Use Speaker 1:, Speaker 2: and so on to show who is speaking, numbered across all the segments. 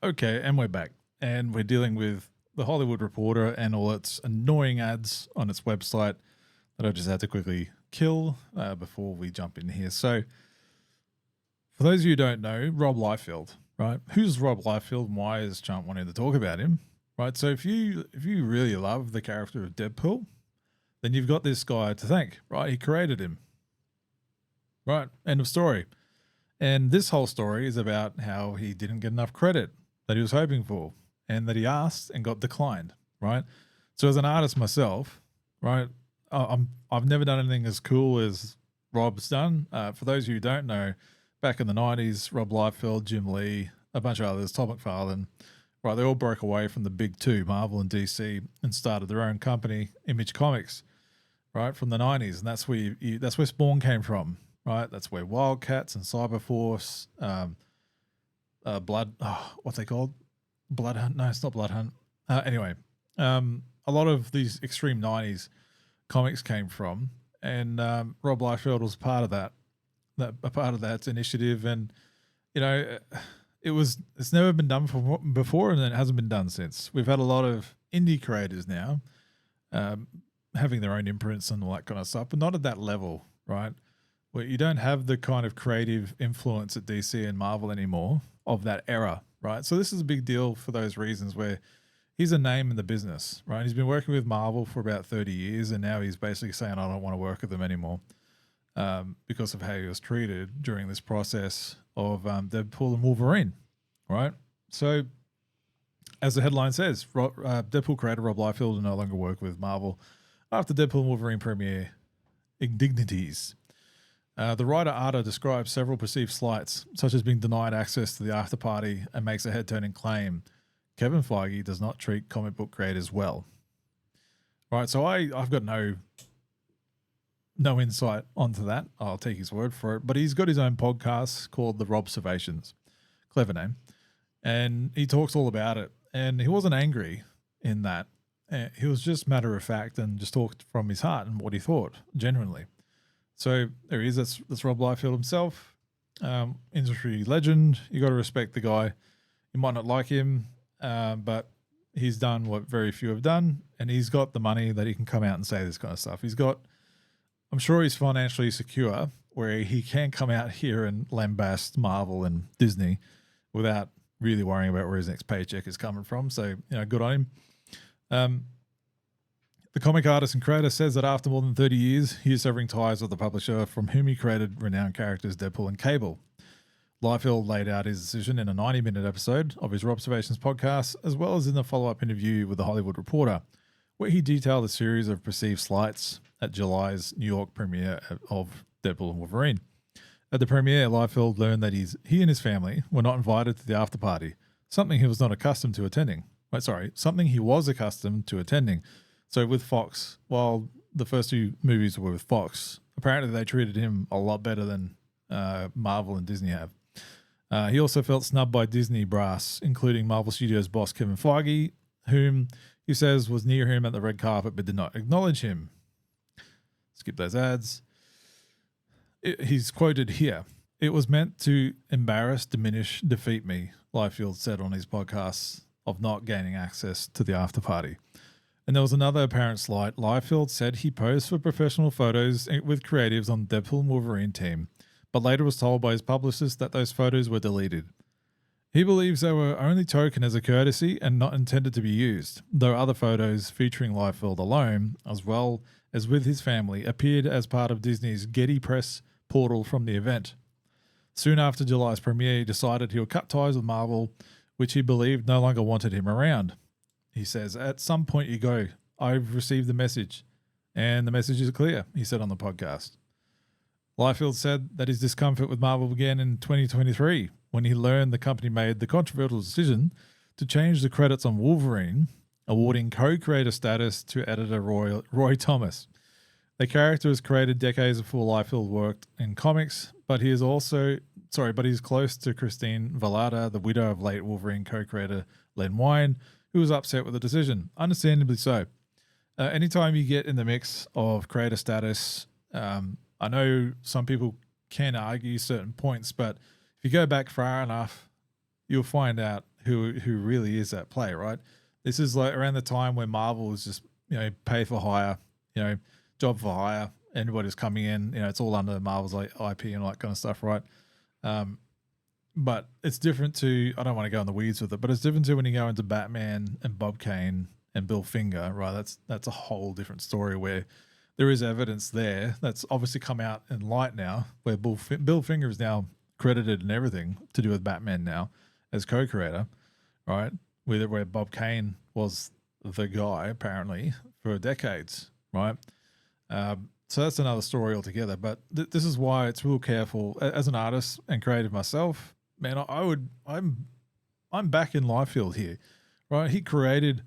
Speaker 1: Okay, and we're back. And we're dealing with the Hollywood Reporter and all its annoying ads on its website that I just had to quickly kill before we jump in here. So, for those of you who don't know, Rob Liefeld, right? Who's Rob Liefeld and why is Chump wanting to talk about him, right? So if you really love the character of Deadpool, then you've got this guy to thank, right? He created him, right? End of story. And this whole story is about how he didn't get enough credit that he was hoping for and that he asked and got declined, right? So as an artist myself, right, I've never done anything as cool as Rob's done. For those of you who don't know, back in the 90s, Rob Liefeld, Jim Lee, a bunch of others, Todd McFarlane, right, they all broke away from the big two, Marvel and DC, and started their own company, Image Comics, right, from the 90s. And that's where that's where Spawn came from, right? That's where Wildcats and Cyberforce, what's they called? Blood Hunt? No, it's not Blood Hunt. Anyway, a lot of these extreme 90s comics came from, and Rob Liefeld was part of a part of that initiative. And, you know, it's never been done before, and it hasn't been done since. We've had a lot of indie creators now having their own imprints and all that kind of stuff, but not at that level, right? Where you don't have the kind of creative influence at DC and Marvel anymore of that era, right? So this is a big deal for those reasons where he's a name in the business, right? He's been working with Marvel for about 30 years, and now he's basically saying, I don't want to work with them anymore because of how he was treated during this process of Deadpool and Wolverine, right? So as the headline says, Deadpool creator Rob Liefeld will no longer work with Marvel after Deadpool and Wolverine premiere indignities. The writer Arda describes several perceived slights, such as being denied access to the after party, and makes a head-turning claim. Kevin Feige does not treat comic book creators well. Right, so I've got no insight onto that. I'll take his word for it. But he's got his own podcast called the Robservations. Clever name. And he talks all about it. And he wasn't angry in that. He was just matter of fact and just talked from his heart and what he thought, genuinely. So there he is. That's Rob Liefeld himself, industry legend. You got to respect the guy. You might not like him, but he's done what very few have done, and he's got the money that he can come out and say this kind of stuff. I'm sure he's financially secure where he can come out here and lambast Marvel and Disney without really worrying about where his next paycheck is coming from. So, good on him. The comic artist and creator says that after more than 30 years, he is severing ties with the publisher from whom he created renowned characters Deadpool and Cable. Liefeld laid out his decision in a 90-minute episode of his Robservations podcast, as well as in the follow-up interview with the Hollywood Reporter, where he detailed a series of perceived slights at July's New York premiere of Deadpool and Wolverine. At the premiere, Liefeld learned that he and his family were not invited to the after party, something he was not accustomed to attending. Something he was accustomed to attending. So with Fox, while the first two movies were with Fox, apparently they treated him a lot better than Marvel and Disney have. He also felt snubbed by Disney brass, including Marvel Studios boss Kevin Feige, whom he says was near him at the red carpet but did not acknowledge him. Skip those ads. He's quoted here. "It was meant to embarrass, diminish, defeat me," Liefeld said on his podcast of not gaining access to the after party. And there was another apparent slight. Liefeld said he posed for professional photos with creatives on the Deadpool and Wolverine team, but later was told by his publicist that those photos were deleted. He believes they were only taken as a courtesy and not intended to be used, though other photos featuring Liefeld alone, as well as with his family, appeared as part of Disney's Getty Press portal from the event. Soon after July's premiere, he decided he would cut ties with Marvel, which he believed no longer wanted him around. He says, "At some point you go, I've received the message, and the message is clear," he said on the podcast. Liefeld said that his discomfort with Marvel began in 2023 when he learned the company made the controversial decision to change the credits on Wolverine, awarding co-creator status to editor Roy Thomas. The character was created decades before Liefeld worked in comics, but he's close to Christine Valada, the widow of late Wolverine co-creator Len Wein, who was upset with the decision, understandably so. Anytime you get in the mix of creator status, I know some people can argue certain points, but if you go back far enough, you'll find out who really is at play, right? This is like around the time where Marvel was just, pay for hire, job for hire. Anybody's coming in, it's all under Marvel's like IP and all that kind of stuff, right? But it's different to, I don't want to go in the weeds with it, but it's different to when you go into Batman and Bob Kane and Bill Finger, right? That's a whole different story where there is evidence there that's obviously come out in light now, where Bill Finger is now credited and everything to do with Batman now as co-creator, right? Where Bob Kane was the guy apparently for decades, right? So that's another story altogether. But this is why it's real careful as an artist and creative myself. Man, I'm back in Leifeld here, right? He created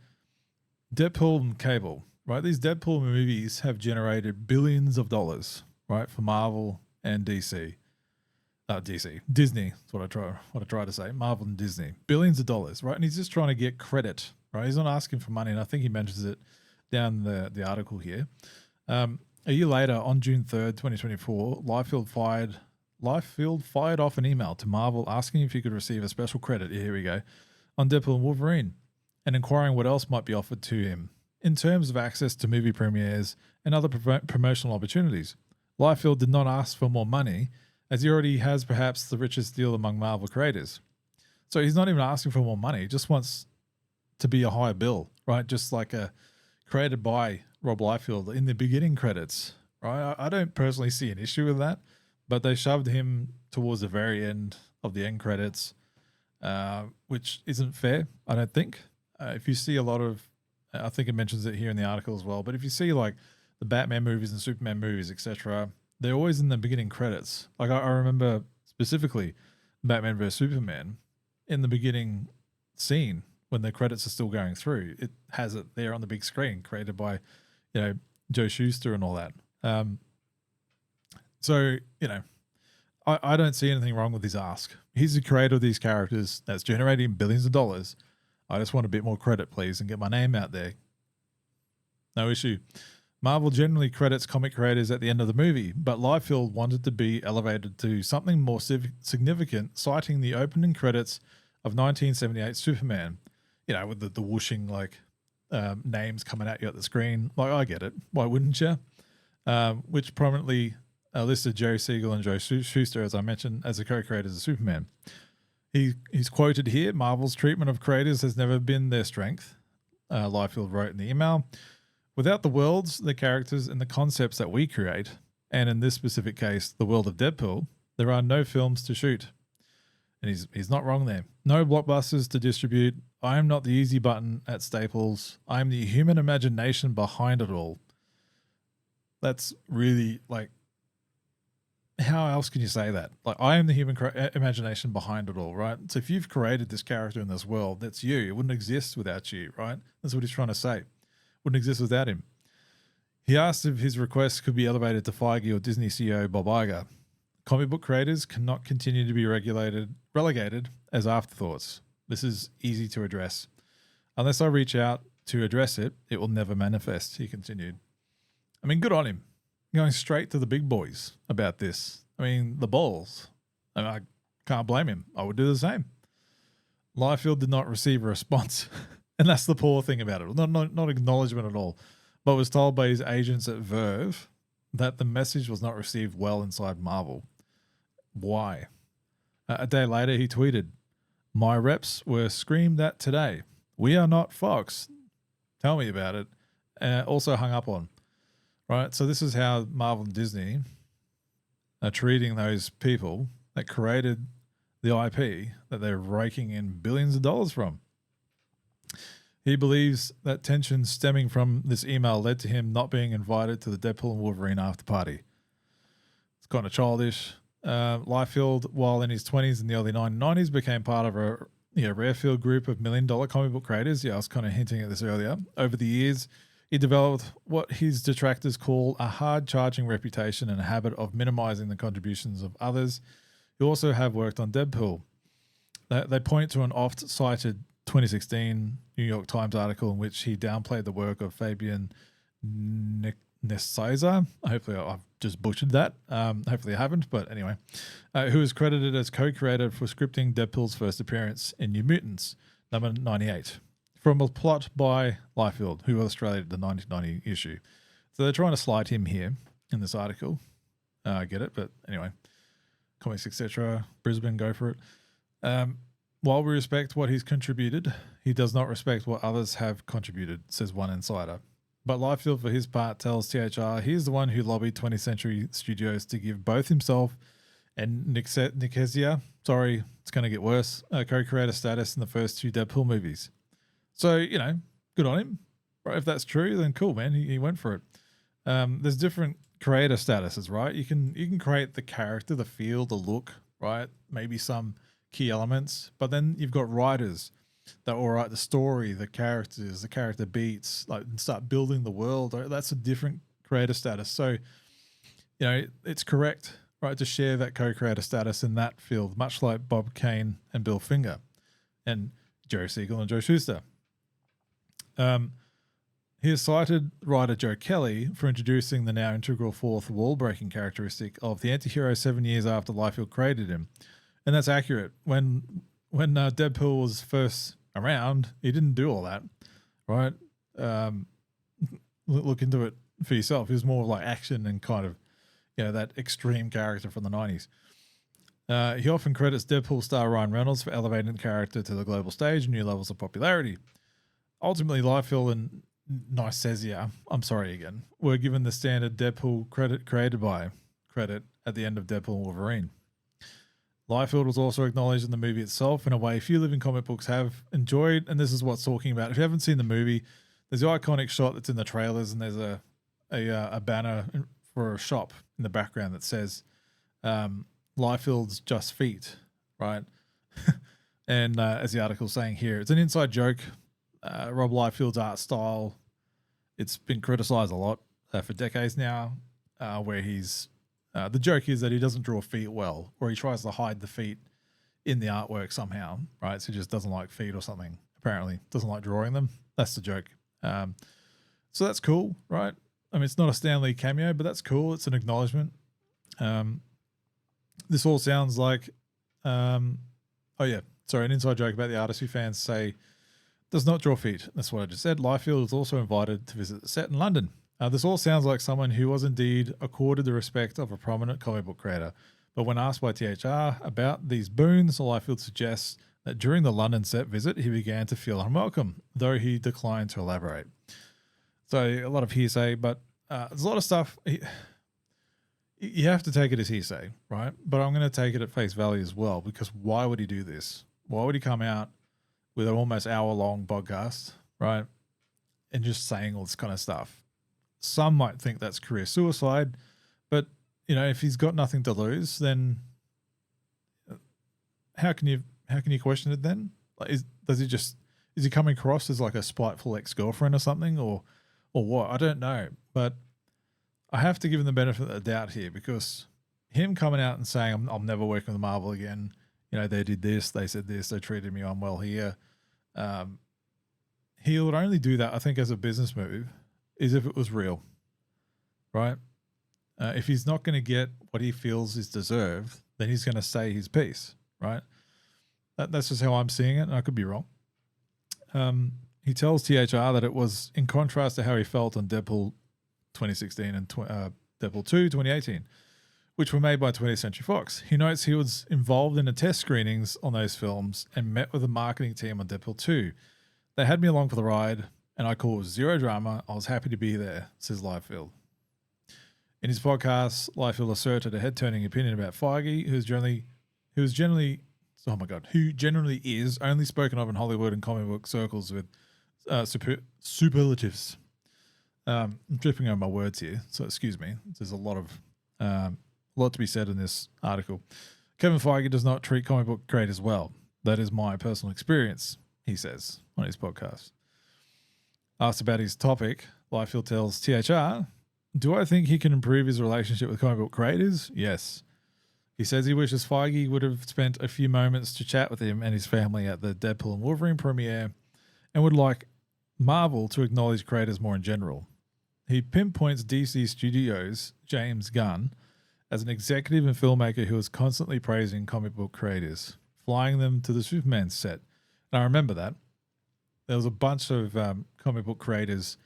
Speaker 1: Deadpool and Cable, right? These Deadpool movies have generated billions of dollars, right, for Marvel and DC. Disney. That's what I try to say. Marvel and Disney, billions of dollars, right? And he's just trying to get credit, right? He's not asking for money, and I think he mentions it down the article here. A year later, on June 3rd, 2024, Leifeld fired off an email to Marvel asking if he could receive a special credit. Here we go, on Deadpool and Wolverine, and inquiring what else might be offered to him in terms of access to movie premieres and other promotional opportunities. Leifeld did not ask for more money, as he already has perhaps the richest deal among Marvel creators. So he's not even asking for more money, he just wants to be a higher bill, right? Just like created by Rob Liefeld in the beginning credits, right? I don't personally see an issue with that, but they shoved him towards the very end of the end credits, which isn't fair, I don't think. If you see a lot of, I think it mentions it here in the article as well, but if you see like the Batman movies and Superman movies, etc., they're always in the beginning credits. Like I remember specifically Batman vs Superman in the beginning scene when the credits are still going through. It has it there on the big screen, created by, Joe Shuster and all that. So I don't see anything wrong with his ask. He's the creator of these characters that's generating billions of dollars. I just want a bit more credit, please, and get my name out there. No issue. Marvel generally credits comic creators at the end of the movie, but Liefeld wanted to be elevated to something more significant, citing the opening credits of 1978 Superman, with the whooshing names coming at you at the screen. Like, I get it. Why wouldn't you? Which prominently listed Jerry Siegel and Joe Shuster, as I mentioned, as the co-creators of Superman. He's quoted here, Marvel's treatment of creators has never been their strength, Liefeld wrote in the email. Without the worlds, the characters, and the concepts that we create, and in this specific case, the world of Deadpool, there are no films to shoot. And he's not wrong there. No blockbusters to distribute. I am not the easy button at Staples. I am the human imagination behind it all. That's really how else can you say that? Like, I am the human imagination behind it all, right? So if you've created this character in this world, that's you. It wouldn't exist without you, right? That's what he's trying to say. Wouldn't exist without him. He asked if his request could be elevated to Feige or Disney CEO Bob Iger. Comic book creators cannot continue to be relegated as afterthoughts. This is easy to address. Unless I reach out to address it, it will never manifest, he continued. I mean, good on him. Going straight to the big boys about this. I mean, the balls. I can't blame him. I would do the same. Liefeld did not receive a response. And that's the poor thing about it. Not acknowledgement at all. But was told by his agents at Verve that the message was not received well inside Marvel. Why? A day later, he tweeted, "My reps were screamed at today. We are not Fox. Tell me about it." Also hung up on. Right? So this is how Marvel and Disney are treating those people that created the IP that they're raking in billions of dollars from. He believes that tension stemming from this email led to him not being invited to the Deadpool and Wolverine after party. It's kind of childish. Liefeld, while in his 20s and the early 1990s, became part of a Rarefield group of $1 million comic book creators. Yeah, I was kind of hinting at this earlier. Over the years, he developed what his detractors call a hard-charging reputation and a habit of minimizing the contributions of others who also have worked on Deadpool. They point to an oft-cited 2016 New York Times article in which he downplayed the work of Fabian Nesciza. Hopefully I've just butchered that. Hopefully I haven't, but anyway. Who is credited as co-creator for scripting Deadpool's first appearance in New Mutants, number 98, from a plot by Leifeld, who illustrated the 1990 issue. So they're trying to slide him here in this article. I get it, but anyway. Comics, etc. Brisbane, go for it. While we respect what he's contributed, he does not respect what others have contributed, says one insider. But Leifeld, for his part, tells THR he is the one who lobbied 20th Century Studios to give both himself and Nikezia, sorry, it's going to get worse, co-creator status in the first 2 Deadpool movies. So, good on him. Right? If that's true, then cool, man. He went for it. There's different creator statuses, right? You can create the character, the feel, the look, right? Maybe some key elements, but then you've got writers that will write the story, the characters, the character beats, like start building the world. That's a different creator status. So, it's correct, right, to share that co-creator status in that field, much like Bob Kane and Bill Finger and Jerry Siegel and Joe Shuster. He has cited writer Joe Kelly for introducing the now integral fourth wall-breaking characteristic of the anti-hero 7 years after Liefeld created him. And that's accurate. When Deadpool was first around, he didn't do all that, right? Look into it for yourself. He was more like action and kind of, that extreme character from the 90s. He often credits Deadpool star Ryan Reynolds for elevating the character to the global stage and new levels of popularity. Ultimately, Liefeld and Nicesia, I'm sorry again, were given the standard Deadpool created by credit at the end of Deadpool and Wolverine. Leifeld was also acknowledged in the movie itself in a way few living comic books have enjoyed, and this is what's talking about. If you haven't seen the movie, there's the iconic shot that's in the trailers, and there's a banner for a shop in the background that says Liefeld's Just Feet, right? And as the article's saying here, it's an inside joke. Rob Liefeld's art style, it's been criticized a lot for decades now, where he's the joke is that he doesn't draw feet well, or he tries to hide the feet in the artwork somehow, right? So he just doesn't like feet or something, apparently. Doesn't like drawing them. That's the joke. So that's cool, right? I mean, it's not a Stan Lee cameo, but that's cool. It's an acknowledgement. This all sounds like, an inside joke about the artist who fans say does not draw feet. That's what I just said. Liefeld was also invited to visit the set in London. This all sounds like someone who was indeed accorded the respect of a prominent comic book creator. But when asked by THR about these boons, Liefeld suggests that during the London set visit, he began to feel unwelcome, though he declined to elaborate. So a lot of hearsay, but there's a lot of stuff. You have to take it as hearsay, right? But I'm going to take it at face value as well, because why would he do this? Why would he come out with an almost hour-long podcast, right, and just saying all this kind of stuff? Some might think that's career suicide, but if he's got nothing to lose, then how can you question it then? Like, is he coming across as like a spiteful ex-girlfriend or something, or what? I don't know, but I have to give him the benefit of the doubt here, because him coming out and saying I'm never working with Marvel again, they did this, they said this, they treated me unwell here. He would only do that, I think, as a business move, is if it was real, right? If he's not going to get what he feels is deserved, then he's going to say his piece, right? That's just how I'm seeing it, and I could be wrong. He tells THR that it was in contrast to how he felt on Deadpool 2016 and Deadpool 2 2018, which were made by 20th Century Fox. He notes he was involved in the test screenings on those films and met with the marketing team on Deadpool 2. They had me along for the ride, and I caused zero drama. I was happy to be there, says Leifeld. In his podcast, Leifeld asserted a head-turning opinion about Feige, who generally is only spoken of in Hollywood and comic book circles with superlatives. I'm tripping over my words here, so excuse me. There's a lot to be said in this article. Kevin Feige does not treat comic book creators well. That is my personal experience, he says on his podcast. Asked about his topic, Liefeld tells THR, do I think he can improve his relationship with comic book creators? Yes. He says he wishes Feige would have spent a few moments to chat with him and his family at the Deadpool and Wolverine premiere, and would like Marvel to acknowledge creators more in general. he pinpoints DC Studios' James Gunn as an executive and filmmaker who was constantly praising comic book creators, flying them to the Superman set. And I remember that. There was a bunch of comic book creators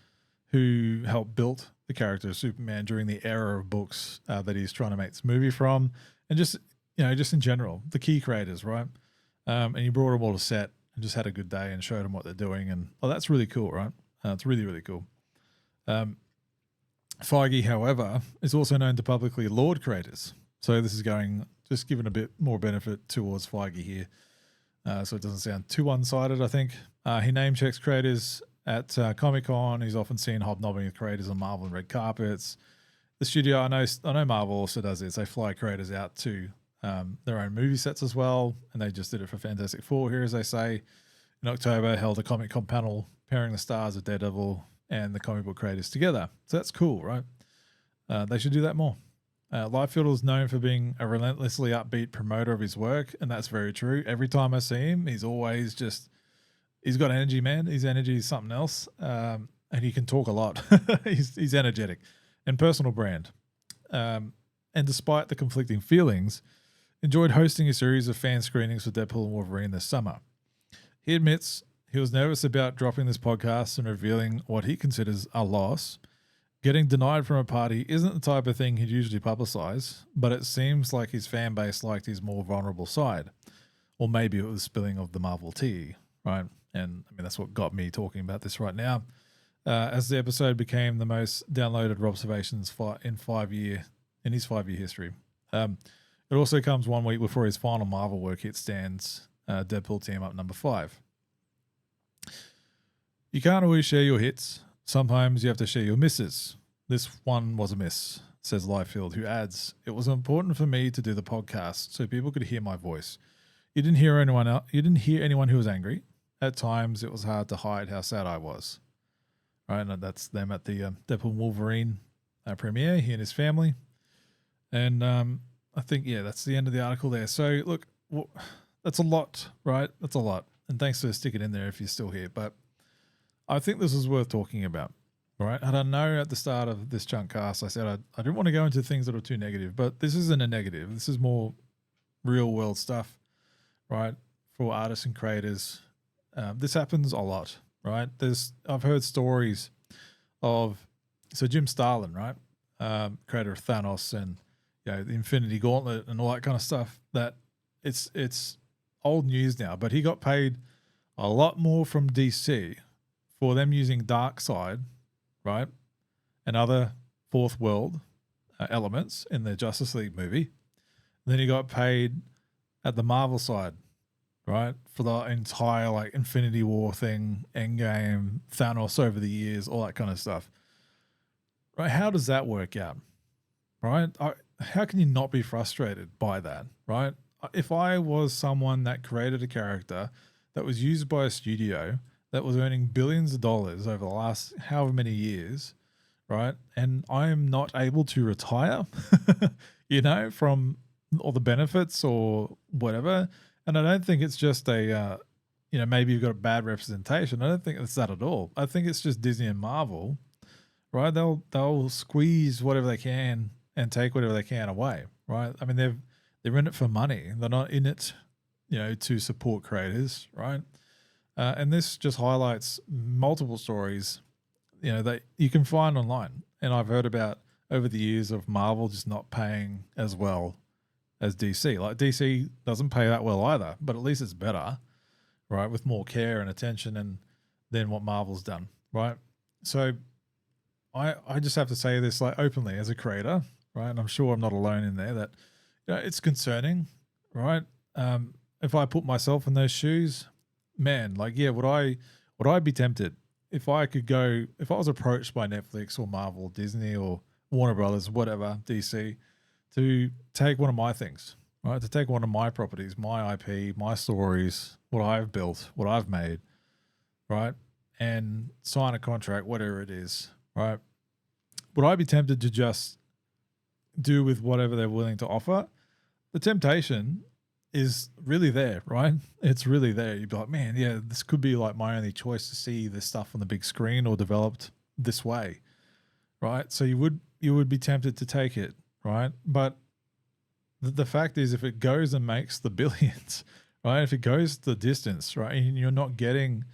Speaker 1: who helped build the character of Superman during the era of books that he's trying to make this movie from, and just in general, the key creators, right? And he brought them all to set and just had a good day and showed them what they're doing, and that's really cool, right? It's really, really cool. Feige, however, is also known to publicly laud creators, so this is just giving a bit more benefit towards Feige here, so it doesn't sound too one-sided. I think he name checks creators at Comic-Con. He's often seen hobnobbing with creators on Marvel and red carpets. The studio, I know Marvel also does this. They fly creators out to their own movie sets as well, and they just did it for Fantastic Four here, as they say. In October, held a Comic-Con panel pairing the stars of Daredevil and the comic book creators together. So that's cool, right? They should do that more. Leifeld is known for being a relentlessly upbeat promoter of his work, and that's very true. Every time I see him, he's always he's got energy, man. His energy is something else, and he can talk a lot. he's energetic and personal brand. And despite the conflicting feelings, enjoyed hosting a series of fan screenings for Deadpool and Wolverine this summer. He admits he was nervous about dropping this podcast and revealing what he considers a loss. Getting denied from a party isn't the type of thing he'd usually publicize, but it seems like his fan base liked his more vulnerable side. Or maybe it was spilling of the Marvel tea, right? And I mean, that's what got me talking about this right now. As the episode became the most downloaded Robservations in his 5-year history. It also comes 1 week before his final Marvel work hit Stan's Deadpool team up number 5. You can't always share your hits. Sometimes you have to share your misses. This one was a miss, says Leifeld, who adds, "It was important for me to do the podcast so people could hear my voice. You didn't hear anyone else. You didn't hear anyone who was angry. At times, it was hard to hide how sad I was." Right, and that's them at the Deadpool Wolverine premiere. He and his family, and I think that's the end of the article there. So look, that's a lot, right? That's a lot, and thanks for sticking in there if you're still here. But I think this is worth talking about, right? And I know at the start of this chunk cast, I said I didn't want to go into things that are too negative, but this isn't a negative. This is more real world stuff, right? For artists and creators, this happens a lot, right? I've heard stories of Jim Starlin, right? Creator of Thanos and the Infinity Gauntlet and all that kind of stuff. That it's old news now, but he got paid a lot more from DC for them using Darkseid, right, and other fourth world elements in the Justice League movie. Then he got paid at the Marvel side, right, for the entire Infinity War thing, Endgame, Thanos over the years, all that kind of stuff. Right? How does that work out? Right? How can you not be frustrated by that? Right? If I was someone that created a character that was used by a studio that was earning billions of dollars over the last however many years, right? And I am not able to retire, from all the benefits or whatever. And I don't think it's just maybe you've got a bad representation. I don't think it's that at all. I think it's just Disney and Marvel, right? They'll squeeze whatever they can and take whatever they can away, right? I mean, they're in it for money. They're not in it, to support creators, right? And this just highlights multiple stories, that you can find online. And I've heard about over the years of Marvel just not paying as well as DC. Like DC doesn't pay that well either, but at least it's better, right? With more care and attention than what Marvel's done, right? So I just have to say this openly as a creator, right? And I'm sure I'm not alone in there that it's concerning, right? If I put myself in those shoes, man, would I be tempted if I was approached by Netflix or Marvel, Disney or Warner Brothers, whatever, DC, to take one of my things, right? To take one of my properties, my IP, my stories, what I've built, what I've made, right? And sign a contract, whatever it is, right? Would I be tempted to just do with whatever they're willing to offer? The temptation is really there, right? It's really there. You'd be like, man, this could be my only choice to see this stuff on the big screen or developed this way, right? So you would be tempted to take it, right? But the fact is, if it goes and makes the billions, right? If it goes the distance, right, and you're not getting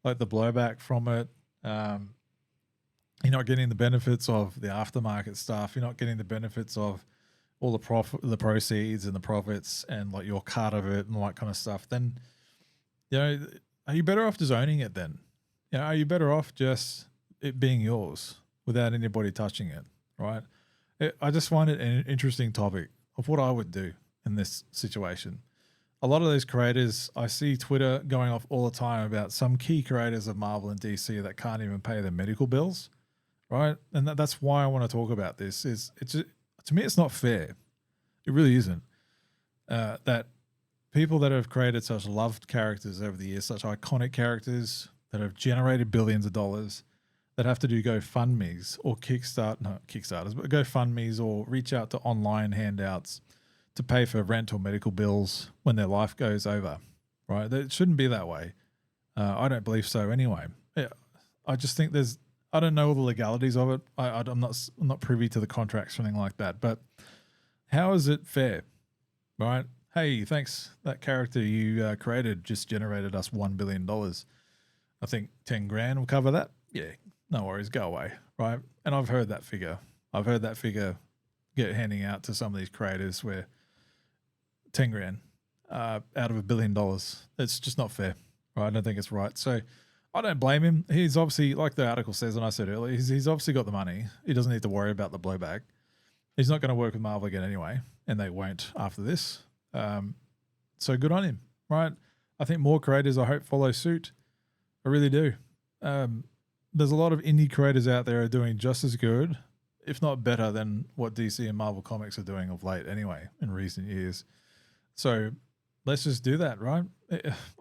Speaker 1: like the blowback from it, you're not getting the benefits of the aftermarket stuff. You're not getting the benefits of all the proceeds and the profits and like your cut of it and all that kind of stuff. Then, are you better off just owning it then? Are you better off just it being yours without anybody touching it, right? I just find it an interesting topic of what I would do in this situation. A lot of those creators, I see Twitter going off all the time about some key creators of Marvel and DC that can't even pay their medical bills, right? And that's why I want to talk about this. To me, it's not fair. It really isn't. That people that have created such loved characters over the years, such iconic characters that have generated billions of dollars, that have to do GoFundMes or Kickstarters, but GoFundMes or reach out to online handouts to pay for rent or medical bills when their life goes over, right? It shouldn't be that way. I don't believe so anyway. I just think I don't know all the legalities of it. I'm not privy to the contracts or anything like that, but how is it fair, right? Hey, thanks. That character you created just generated us $1 billion. I think 10 grand will cover that. Yeah, no worries, go away, right? And I've heard that figure. Get handing out to some of these creators where 10 grand out of $1 billion. It's just not fair, right? I don't think it's right. So I don't blame him. He's obviously, like the article says, and I said earlier, he's obviously got the money. He doesn't need to worry about the blowback. He's not going to work with Marvel again anyway, and they won't after this. So good on him, right? I think more creators, I hope, follow suit. I really do. There's a lot of indie creators out there are doing just as good, if not better, than what DC and Marvel Comics are doing of late anyway in recent years. So let's just do that, right?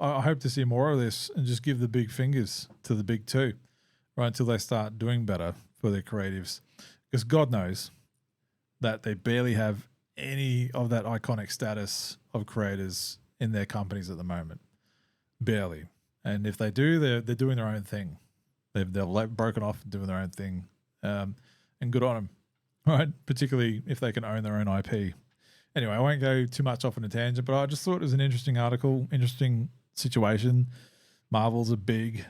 Speaker 1: I hope to see more of this and just give the big fingers to the big two, right, until they start doing better for their creatives. Because God knows that they barely have any of that iconic status of creators in their companies at the moment. Barely. And if they do, they're doing their own thing. They've broken off and doing their own thing. And good on them, right? Particularly if they can own their own IP. Anyway, I won't go too much off on a tangent, but I just thought it was an interesting article, interesting situation. Marvel's a big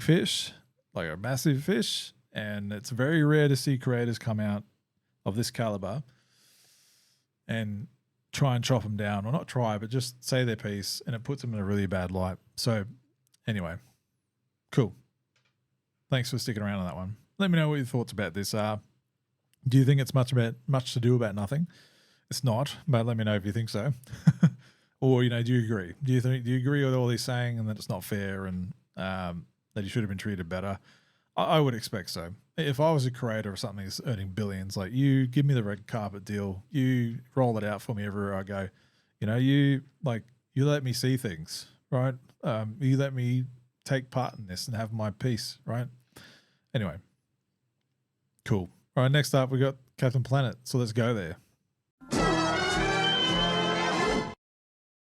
Speaker 1: fish, like a massive fish, and it's very rare to see creators come out of this caliber and try and chop them down, or not try, but just say their piece, and it puts them in a really bad light. So anyway, cool. Thanks for sticking around on that one. Let me know what your thoughts about this are. Do you think it's much to do about nothing? It's not, but let me know if you think so. Or, do you agree? Do you agree with all he's saying and that it's not fair and that he should have been treated better? I would expect so. If I was a creator of something that's earning billions, like, you give me the red carpet deal, you roll it out for me everywhere I go. You let me see things, right? You let me take part in this and have my piece, right? Anyway, cool. All right, next up we got Captain Planet. So let's go there.